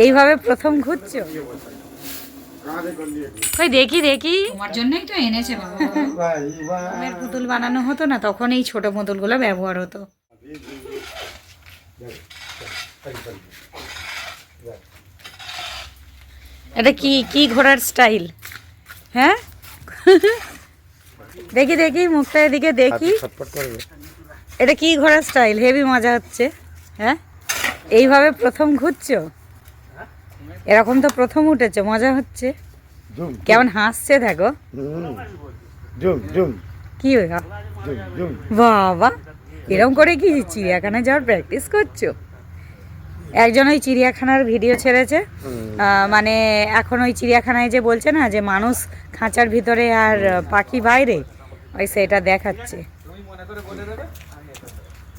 এইভাবে প্রথম ঘুরছো? কই দেখি দেখি। তোমার জন্যই তো এনেছে বাবা। ঘুমের পুতুল বানানো হতো না তখন এই ছোট পুতুলগুলো ব্যবহার হতো। এটা কি কি ঘোড়ার স্টাইল? হ্যাঁ দেখি দেখি মুখটা এদিকে দেখি। এটা কি ঘোড়ার স্টাইল? হেভি মজা হচ্ছে। হ্যাঁ এইভাবে প্রথম ঘুরছো? এরকম তো প্রথম উঠেছো, মজা হচ্ছে। কেমন হাসছে দেখো। কি বাবা, এরকম করে কি চিড়িয়াখানায় যাওয়ার প্র্যাকটিস করছো? একজন ওই চিড়িয়াখানার ভিডিও ছেড়েছে, মানে এখন ওই চিড়িয়াখানায় যে বলছে না যে মানুষ খাঁচার ভিতরে আর পাখি বাইরে, ওই সেটা দেখাচ্ছে।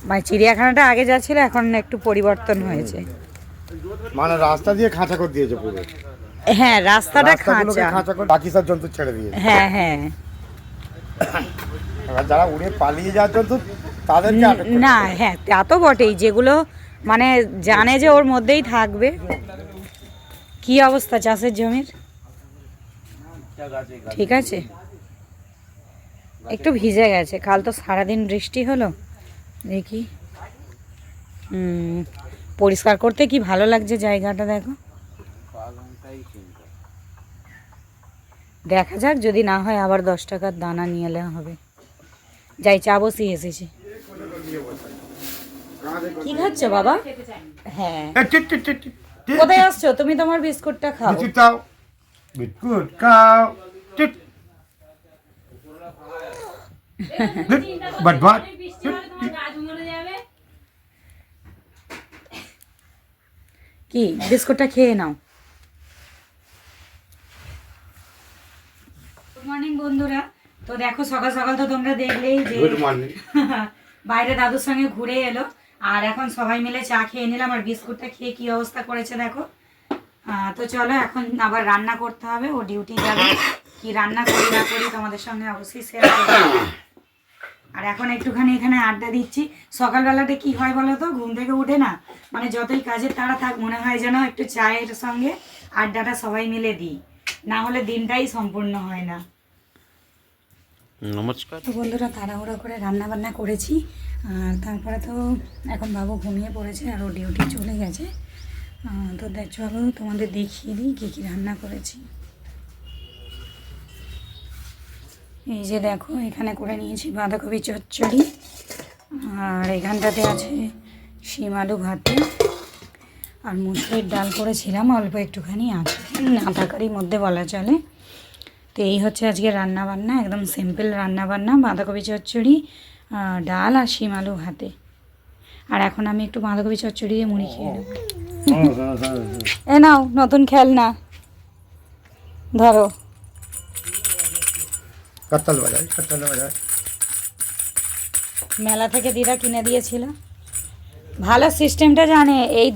মানে চিড়িয়াখানাটা আগে যা ছিল এখন একটু পরিবর্তন হয়েছে। মানে রাস্তা দিয়ে খাঁচা করে দিয়েছে পুরো। হ্যাঁ রাস্তাটা খাঁচা, বাকি সব জন্তু ছেড়ে দিয়েছে। হ্যাঁ হ্যাঁ। যারা উড়ে পালিয়ে যাওয়ার জন্তু তাদেরকে না, হ্যাঁ তা তো বটেই, যেগুলো মানে জানে যে ওর মধ্যেই থাকবে। কি অবস্থা চাষের জমির? ঠিক আছে, একটু ভিজে গেছে, কাল তো সারাদিন বৃষ্টি হলো। দেখি পরিষ্কার করতে কি ভালো লাগছে জায়গাটা, দেখো। দেখা যাক, যদি না হয় আবার 10 টাকার দানা নিয়ে এলে হবে। যাই, চা বসিয়ে এসেছি। কি খাচ্ছ বাবা? হ্যাঁ কোথায় আসছো তুমি? তোমার বিস্কুটটা খাও। বিস্কুট খাও। কি বিস্কুটটা খেয়ে নাও। গুড মর্নিং বন্ধুরা। তো দেখো সকাল সকাল তো তোমরা দেখলেই যে বাইরে দাদুর সঙ্গে ঘুরে এলো, আর এখন সবাই মিলে চা খেয়ে নিলাম, আর বিস্কুটটা খেয়ে কি অবস্থা করেছে দেখো। তো চলো এখন আবার রান্না করতে হবে, ও ডিউটি যাবে। কি রান্না করি না করি তোমাদের সঙ্গে অবশ্যই শেয়ার করবো। আর এখন একটুখানি এখানে আড্ডা দিচ্ছি। সকালবেলাটা কি হয় বলো তো, ঘুম থেকে উঠে না মানে যতই কাজের তাড়া থাক, মনে হয় যেন একটু চায়ের সঙ্গে আড্ডাটা সবাই মিলে দিই, না হলে দিনটাই সম্পূর্ণ হয় না। নমস্কার। তো বন্ধুরা তাড়াহুড়ো করে রান্না বান্না করেছি, আর তারপরে তো এখন বাবু ঘুমিয়ে পড়েছে আর ও ডিউটি চলে গেছে। তো চলো তোমাদের দেখিয়ে দিই কী কী রান্না করেছি। এই যে দেখো, এখানে করে নিয়েছি বাঁধাকপি চচ্চড়ি, আর এখানটাতে আছে শিম আলু ভাতে, আর মুসুরির ডাল করেছিলাম অল্প একটুখানি আছে, আধাকারির মধ্যে বলা চলে। তো এই হচ্ছে আজকে রান্না বান্না, একদম সিম্পল রান্না বান্না, বাঁধাকপি চচ্চড়ি, ডাল আর শিম আলু ভাতে। আর এখন আমি একটু বাঁধাকপি চচ্চড়ি দিয়ে মুড়ি খেয়ে নেব। এ নাও নতুন খেলনা, ধরো। মেলা থেকে দিদা কিনে দিয়েছিল, ভালো সিস্টেমটা জানে। এই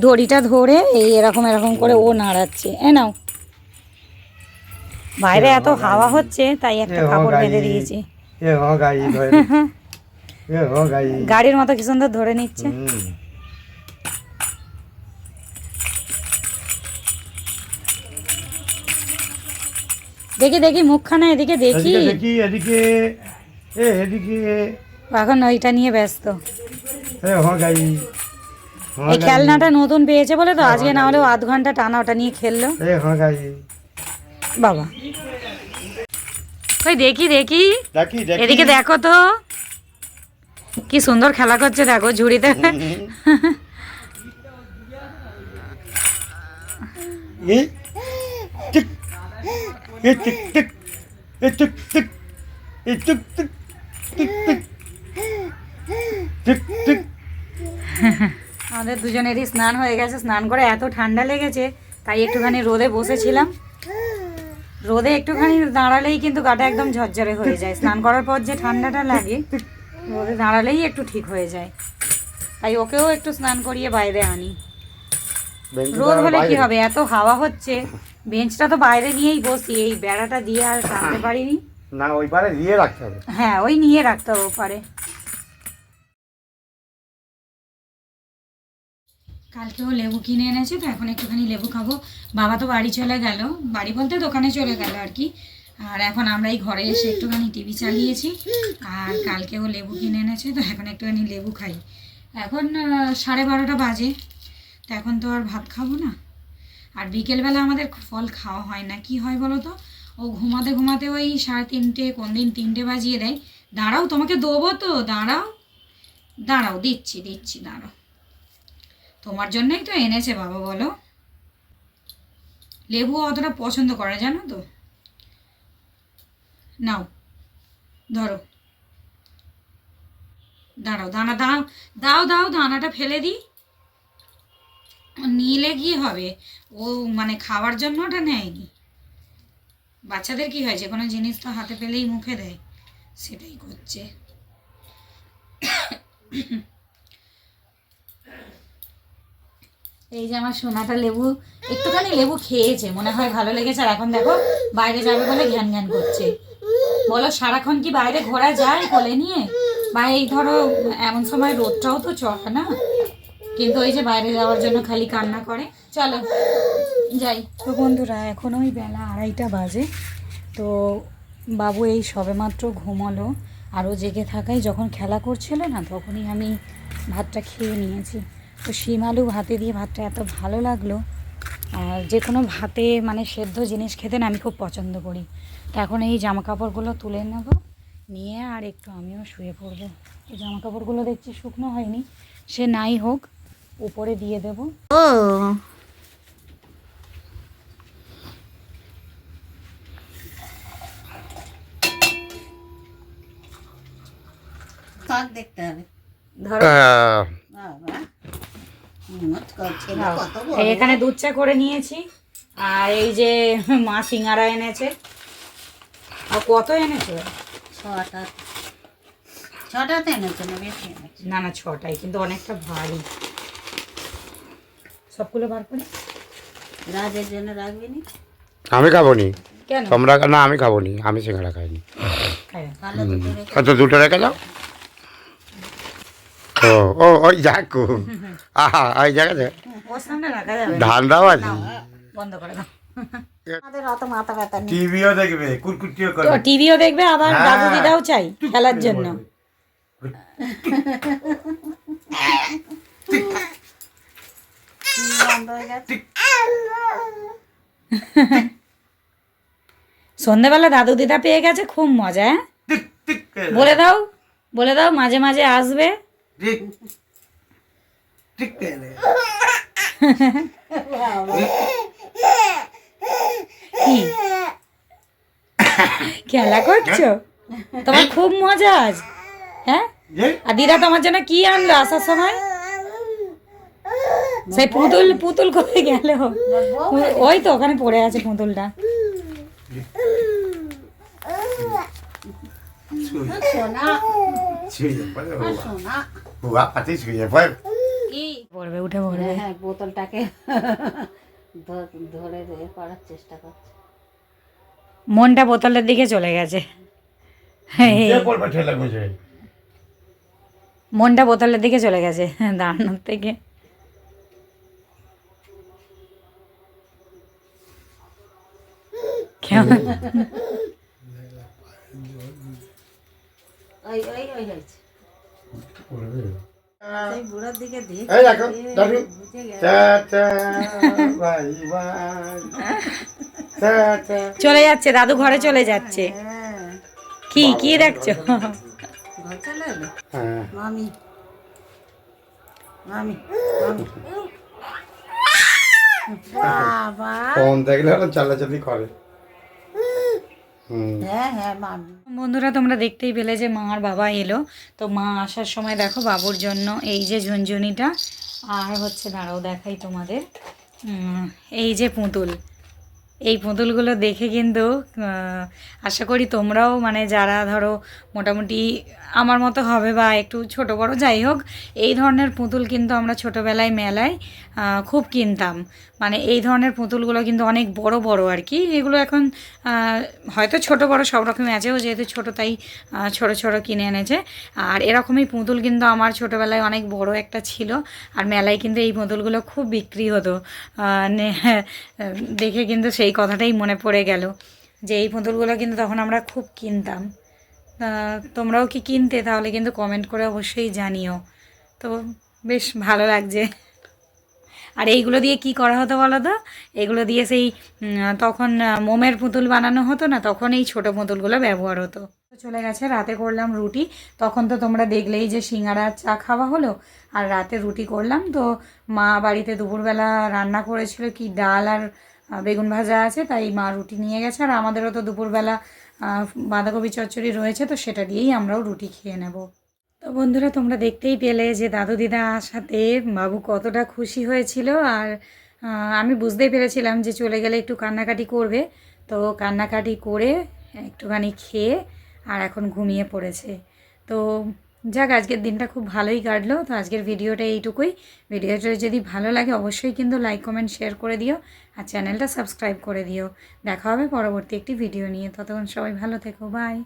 ধড়িটা ধরে এই এরকম এরকম করে ও নাড়াচ্ছে। এ নাও, বাইরে এত হাওয়া হচ্ছে তাই একটা কাপড় বেঁধে দিয়েছি। গাড়ির মতো কি সুন্দর ধরে নিচ্ছে। দেখি দেখি মুখখানা এদিকে দেখি। এখন ওইটা নিয়ে ব্যস্ত। এই খেলনাটা নতুন পেয়েছে বলে তো আজকে, না হলেও আধ ঘন্টা টানা ওটা নিয়ে খেললো বাবা। ওই দেখি দেখি এদিকে দেখো তো, কি সুন্দর খেলা করছে দেখো ঝুড়িতে। আমাদের দুজনেরই স্নান হয়ে গেছে, স্নান করে এত ঠান্ডা লেগেছে তাই একটুখানি রোদে বসেছিলাম। রোদে একটুখানি দাঁড়ালেই কিন্তু গাটা একদম ঝরঝরে হয়ে যায়। স্নান করার পর যে ঠান্ডাটা লাগে, রোদে দাঁড়ালেই একটু ঠিক হয়ে যায়। তাই ওকেও একটু স্নান করিয়ে বাইরে আনি। রোদ হলে কি হবে, এত হাওয়া হচ্ছে। বেঞ্চটা তো বাইরে নিয়েই বসি, এই বেড়াটা দিয়ে আর টানতে পারিনি। না, ওই পারে নিয়ে রাখতে হবে। হ্যাঁ ওই নিয়ে রাখতে হবে পারে। কালকেও লেবু কিনে এনেছে, তো এখন একটুখানি লেবু খাবো। বাবা তো বাড়ি চলে গেল, বাড়ি বলতে দোকানে চলে গেল আর কি। আর এখন আমরা এই ঘরে এসে একটুখানি টিভি চালিয়েছি। আর কালকেও লেবু কিনে এনেছে, তো এখন একটুখানি লেবু খাই। এখন 12:30 বাজে, তো এখন তো আর ভাত খাবো না। আর বিকেলবেলা আমাদের ফল খাওয়া হয় না, কি হয় বলো তো, ও ঘুমাতে ঘুমাতে ওই 3:30, কোন দিন 3টে বাজিয়ে দেয়। দাঁড়াও, তোমাকে দেবো তো, দাঁড়াও দাঁড়াও, দিচ্ছি দিচ্ছি, দাঁড়াও। তোমার জন্যই তো এনেছে বাবা, বলো। লেবু অতটা পছন্দ করে জানো তো। নাও ধরো, দাঁড়াও, দাঁড়া দাও, দাও দাও, দানাটা ফেলে দিই। নিলে কি হবে, ও মানে খাওয়ার জন্য ওটা নেয়নি। বাচ্চাদের কি হয়েছে, কোনো জিনিস তো হাতে পেলেই মুখে দেয়, সেটাই করছে। এই যে আমার সোনাটা লেবু, একটুখানি লেবু খেয়েছে, মনে হয় ভালো লেগেছে। আর এখন দেখো বাইরে যাবে বলে ঘ্যান ঘ্যান করছে। বলো, সারাক্ষণ কি বাইরে ঘোরা যায় কোলে নিয়ে? বা এই ধরো এমন সময় রোদটাও তো চড়ে না, কিন্তু ওই যে বাইরে যাওয়ার জন্য খালি কান্না করে। চলো যাই। তো বন্ধুরা, এখন ওই বেলা 2:30 বাজে। তো বাবু এই সবেমাত্র ঘুমালো, আরও জেগে থাকায় যখন খেলা করছিল না, তখনই আমি ভাতটা খেয়ে নিয়েছি। তো শিম আলু ভাতে দিয়ে ভাতটা এত ভালো লাগলো। আর যে কোনো ভাতে মানে সেদ্ধ জিনিস খেতে না আমি খুব পছন্দ করি। তো এখন এই জামাকাপড়গুলো তুলে নেব, নিয়ে আর একটু আমিও শুয়ে পড়বো। এই জামাকাপড়গুলো দেখছি শুকনো হয়নি, সে নাই হোক, উপরে দিয়ে দেব। ও দেখতে হবে। ধরো, এখানে দুধ চা করে নিয়েছি। আর এই যে মা সিঙ্গারা এনেছে। আর কত এনেছে? 6টাতে এনেছে না, বেশি এনেছে। না না, 6টাই, কিন্তু অনেকটা ভারী। সবগুলো বার করে রাজের জন্য রাখবি নি? আমি খাবো নি। কেন? তোমরা না, আমি খাবো নি, আমি সিঙ্গারা খাইনি। ভালো দুটো রেখে আচ্ছা, দুটো রেখে দাও। ও ও ওই যাকু, আহা ওই জায়গাতে ওর সামনে রাখা যাবে না। ধান দাও আছে। বন্ধ করে দাও। আমাদের অত মাথা ব্যথা নেই। টিভিও দেখবে, কুরকুটিও তো করবে। টিভিও দেখবে, আবার হ্যাঁ। দাদু দিদাও চাই খেলার জন্য। বন্ধ হয়ে গেছে। সন্ধ্যেবেলা দাদু দিদা পেয়ে গেছে, খুব মজা। হ্যাঁ, টিক টিক করে। বলে দাও, বলে দাও মাঝে মাঝে আসবে। টিক টিক করে। কি খেলা করছো? তোমার খুব মজা আজ। হ্যাঁ, যে আর দিদা তোমার জন্য কি আনলো আসার সময়? সেই পুতুল, পুতুল কোথায় গেল? ওই তো ওখানে পড়ে আছে পুতুলটা। সোনা, শুয়ে পড়ে বাবা। সোনা। বাবা পাতি শুয়ে পড়ে। কি পড়বে, উঠে পড়বে। হ্যাঁ, বোতলটাকে ধরে করার চেষ্টা করছে। মনটা বোতলের দিকে চলে গেছে। কে পড়বে ঠেলে বসে? মনটা বোতলের দিকে চলে গেছে দাঁড়ানোর থেকে। কেমন? ওই ওই ওই হয়েছে। পড়বে। সেই বুড়োর দিকে দেখ। এই দেখো দাদু। বুঝে গেছে। চা চা বাই বাই। চা চা। চলে যাচ্ছে, দাদু ঘরে চলে যাচ্ছে। হ্যাঁ, কি কি দেখছো? ঘর চলে এলো। হ্যাঁ। মামি, মামি, মামি। বাবা। ফোন দেখলে ওরা চালাচালি করে। হুম। হ্যাঁ হ্যাঁ, মামি। বন্ধুরা, তোমরা দেখতেই পেলে যে মা আর বাবা এলো। তো মা আসার সময় দেখো বাবুর জন্য এই যে ঝুনঝুনিটা, আর হচ্ছে দাঁড়াও দেখাই তোমাদের, এই যে পুতুল, এই পুতুলগুলো দেখে কিন্তু আশা করি তোমরাও মানে যারা ধরো মোটামুটি আমার মতো হবে বা একটু ছোট বড় যাই হোক, এই ধরনের পুতুল কিন্তু আমরা ছোটোবেলায় মেলায় খুব কিনতাম। মানে এই ধরনের পুতুলগুলো কিন্তু অনেক বড় বড় আর কি, এগুলো এখন হয়তো ছোট বড় সব রকমই আছে, ও যেহেতু ছোটো তাই ছোট ছোট কিনে এনেছে। আর এরকমই পুতুল কিন্তু আমার ছোটোবেলায় অনেক বড় একটা ছিল, আর মেলায় কিন্তু এই পুতুলগুলো খুব বিক্রি হতো। দেখে কিন্তু সেই কথাটাই মনে পড়ে গেল যে এই পুতুলগুলো কিন্তু তখন আমরা খুব কিনতাম। তোমরাও কি কিনতে? তাহলে কিন্তু কমেন্ট করে অবশ্যই জানিও। তো বেশ ভালো লাগছে। আর এইগুলো দিয়ে কি করা হতো বলো তো? এগুলো দিয়ে সেই তখন মোমের পুতুল বানানো হতো না, তখন এই ছোটো পুতুলগুলো ব্যবহার হতো। চলে গেছে, রাতে করলাম রুটি। তখন তো তোমরা দেখলেই যে সিঙ্গারা চা খাওয়া হলো, আর রাতে রুটি করলাম। তো মা বাড়িতে দুপুরবেলা রান্না করেছিল কি ডাল আর বেগুন ভাজা আছে, তাই মা রুটি নিয়ে গেছে। আর আমাদেরও তো দুপুরবেলা বাঁধাকপি চচ্চড়ি রয়েছে, তো সেটা দিয়েই আমরাও রুটি খেয়ে নেব। তো বন্ধুরা, তোমরা দেখতেই পেলে যে দাদু দিদা আসাতে বাবু কতটা খুশি হয়েছিল। আর আমি বুঝতেই পেরেছিলাম যে চলে গেলে একটু কান্নাকাটি করবে, তো কান্নাকাটি করে একটুখানি খেয়ে আর এখন ঘুমিয়ে পড়েছে। তো যাক, আজকের দিনটা খুব ভালোই কাটলো। তো আজকের ভিডিওটা এইটুকুই। ভিডিওটা যদি ভালো লাগে অবশ্যই কিন্তু লাইক কমেন্ট শেয়ার করে দিও, আর চ্যানেলটা সাবস্ক্রাইব করে দিও। দেখা হবে পরবর্তী একটি ভিডিও নিয়ে। ততক্ষণ সবাই ভালো থেকো, বাই।